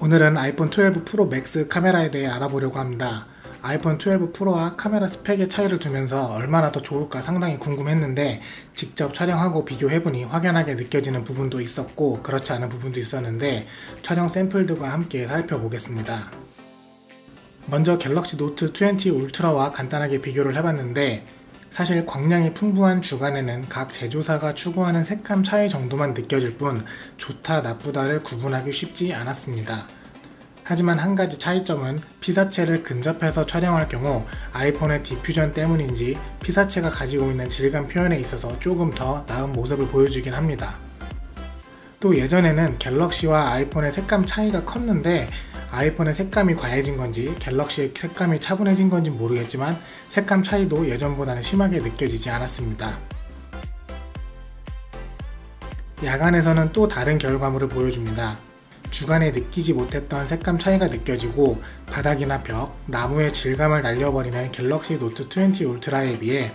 오늘은 아이폰 12 프로 맥스 카메라에 대해 알아보려고 합니다. 아이폰 12 프로와 카메라 스펙의 차이를 두면서 얼마나 더 좋을까 상당히 궁금했는데 직접 촬영하고 비교해보니 확연하게 느껴지는 부분도 있었고 그렇지 않은 부분도 있었는데 촬영 샘플들과 함께 살펴보겠습니다. 먼저 갤럭시 노트 20 울트라와 간단하게 비교를 해봤는데 사실 광량이 풍부한 주간에는 각 제조사가 추구하는 색감 차이 정도만 느껴질 뿐 좋다 나쁘다를 구분하기 쉽지 않았습니다. 하지만 한 가지 차이점은 피사체를 근접해서 촬영할 경우 아이폰의 디퓨전 때문인지 피사체가 가지고 있는 질감 표현에 있어서 조금 더 나은 모습을 보여주긴 합니다. 또 예전에는 갤럭시와 아이폰의 색감 차이가 컸는데 아이폰의 색감이 과해진 건지 갤럭시의 색감이 차분해진 건지 모르겠지만 색감 차이도 예전보다는 심하게 느껴지지 않았습니다. 야간에서는 또 다른 결과물을 보여줍니다. 주간에 느끼지 못했던 색감 차이가 느껴지고 바닥이나 벽, 나무의 질감을 날려버리는 갤럭시 노트 20 울트라에 비해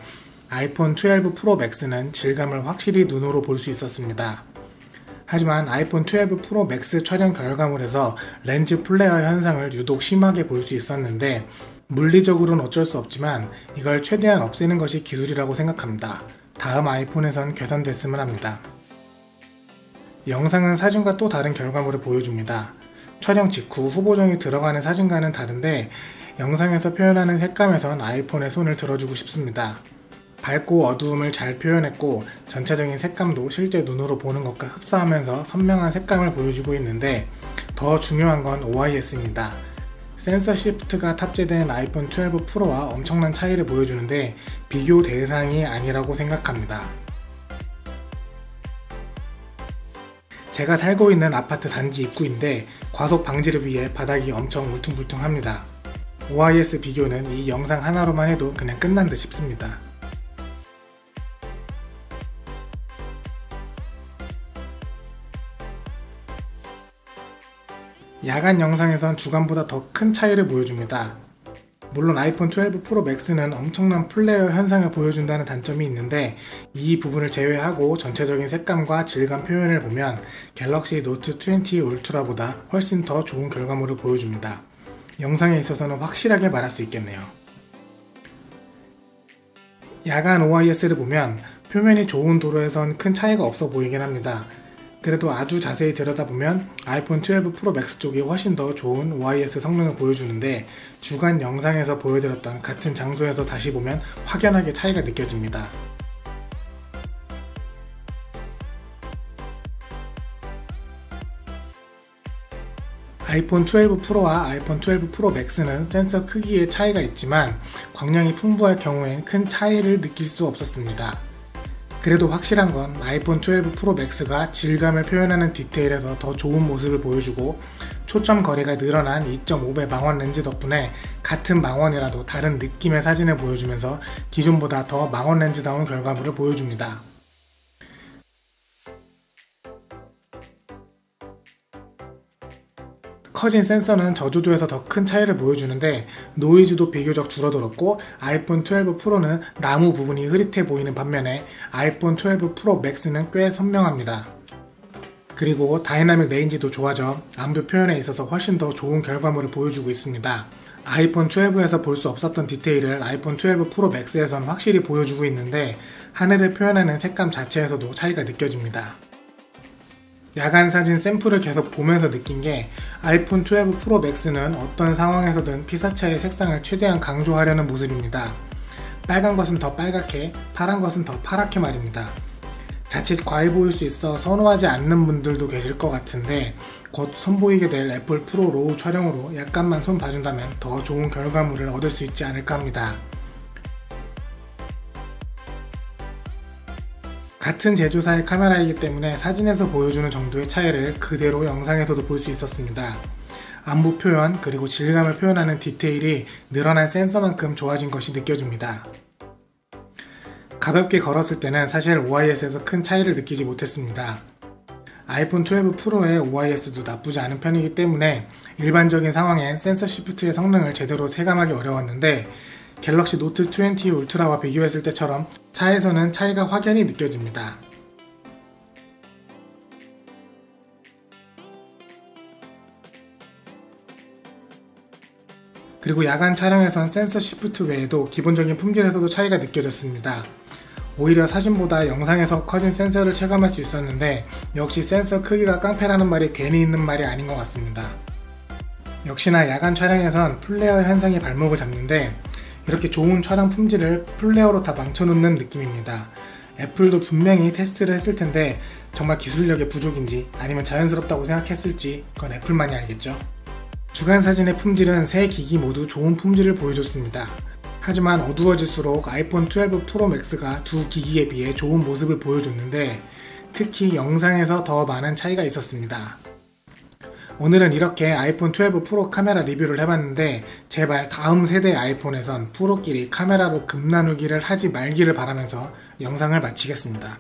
아이폰 12 프로 맥스는 질감을 확실히 눈으로 볼 수 있었습니다. 하지만 아이폰 12 프로 맥스 촬영 결과물에서 렌즈 플레어 현상을 유독 심하게 볼 수 있었는데 물리적으로는 어쩔 수 없지만 이걸 최대한 없애는 것이 기술이라고 생각합니다. 다음 아이폰에선 개선됐으면 합니다. 영상은 사진과 또 다른 결과물을 보여줍니다. 촬영 직후 후보정이 들어가는 사진과는 다른데 영상에서 표현하는 색감에선 아이폰에 손을 들어주고 싶습니다. 밝고 어두움을 잘 표현했고 전체적인 색감도 실제 눈으로 보는 것과 흡사하면서 선명한 색감을 보여주고 있는데 더 중요한 건 OIS입니다. 센서 시프트가 탑재된 아이폰 12 프로와 엄청난 차이를 보여주는데 비교 대상이 아니라고 생각합니다. 제가 살고 있는 아파트 단지 입구인데 과속 방지를 위해 바닥이 엄청 울퉁불퉁합니다. OIS 비교는 이 영상 하나로만 해도 그냥 끝난 듯 싶습니다. 야간 영상에선 주간보다 더 큰 차이를 보여줍니다. 물론 아이폰 12 프로 맥스는 엄청난 플레어 현상을 보여준다는 단점이 있는데 이 부분을 제외하고 전체적인 색감과 질감 표현을 보면 갤럭시 노트 20 울트라보다 훨씬 더 좋은 결과물을 보여줍니다. 영상에 있어서는 확실하게 말할 수 있겠네요. 야간 OIS를 보면 표면이 좋은 도로에선 큰 차이가 없어 보이긴 합니다. 그래도 아주 자세히 들여다보면 아이폰 12 프로 맥스 쪽이 훨씬 더 좋은 OIS 성능을 보여주는데 주간 영상에서 보여드렸던 같은 장소에서 다시 보면 확연하게 차이가 느껴집니다. 아이폰 12 프로와 아이폰 12 프로 맥스는 센서 크기의 차이가 있지만 광량이 풍부할 경우엔 큰 차이를 느낄 수 없었습니다. 그래도 확실한 건 아이폰 12 프로 맥스가 질감을 표현하는 디테일에서 더 좋은 모습을 보여주고 초점 거리가 늘어난 2.5배 망원 렌즈 덕분에 같은 망원이라도 다른 느낌의 사진을 보여주면서 기존보다 더 망원 렌즈다운 결과물을 보여줍니다. 커진 센서는 저조도에서 더 큰 차이를 보여주는데 노이즈도 비교적 줄어들었고 아이폰 12 프로는 나무 부분이 흐릿해 보이는 반면에 아이폰 12 프로 맥스는 꽤 선명합니다. 그리고 다이나믹 레인지도 좋아져 안부 표현에 있어서 훨씬 더 좋은 결과물을 보여주고 있습니다. 아이폰 12에서 볼 수 없었던 디테일을 아이폰 12 프로 맥스에서는 확실히 보여주고 있는데 하늘을 표현하는 색감 자체에서도 차이가 느껴집니다. 야간 사진 샘플을 계속 보면서 느낀 게 아이폰 12 프로 맥스는 어떤 상황에서든 피사체의 색상을 최대한 강조하려는 모습입니다. 빨간 것은 더 빨갛게, 파란 것은 더 파랗게 말입니다. 자칫 과해 보일 수 있어 선호하지 않는 분들도 계실 것 같은데 곧 선보이게 될 애플 프로 로우 촬영으로 약간만 손 봐준다면 더 좋은 결과물을 얻을 수 있지 않을까 합니다. 같은 제조사의 카메라이기 때문에 사진에서 보여주는 정도의 차이를 그대로 영상에서도 볼 수 있었습니다. 안부 표현 그리고 질감을 표현하는 디테일이 늘어난 센서만큼 좋아진 것이 느껴집니다. 가볍게 걸었을 때는 사실 OIS에서 큰 차이를 느끼지 못했습니다. 아이폰 12 프로의 OIS도 나쁘지 않은 편이기 때문에 일반적인 상황엔 센서 시프트의 성능을 제대로 체감하기 어려웠는데 갤럭시 노트 20 울트라와 비교했을 때처럼 차에서는 차이가 확연히 느껴집니다. 그리고 야간 촬영에선 센서 시프트 외에도 기본적인 품질에서도 차이가 느껴졌습니다. 오히려 사진보다 영상에서 커진 센서를 체감할 수 있었는데 역시 센서 크기가 깡패라는 말이 괜히 있는 말이 아닌 것 같습니다. 역시나 야간 촬영에선 플레어 현상이 발목을 잡는데 이렇게 좋은 촬영 품질을 플레어로 다 망쳐놓는 느낌입니다. 애플도 분명히 테스트를 했을 텐데 정말 기술력의 부족인지 아니면 자연스럽다고 생각했을지 그건 애플만이 알겠죠. 주간 사진의 품질은 세 기기 모두 좋은 품질을 보여줬습니다. 하지만 어두워질수록 아이폰 12 프로 맥스가 두 기기에 비해 좋은 모습을 보여줬는데 특히 영상에서 더 많은 차이가 있었습니다. 오늘은 이렇게 아이폰 12 프로 카메라 리뷰를 해봤는데 제발 다음 세대 아이폰에선 프로끼리 카메라로 급 나누기를 하지 말기를 바라면서 영상을 마치겠습니다.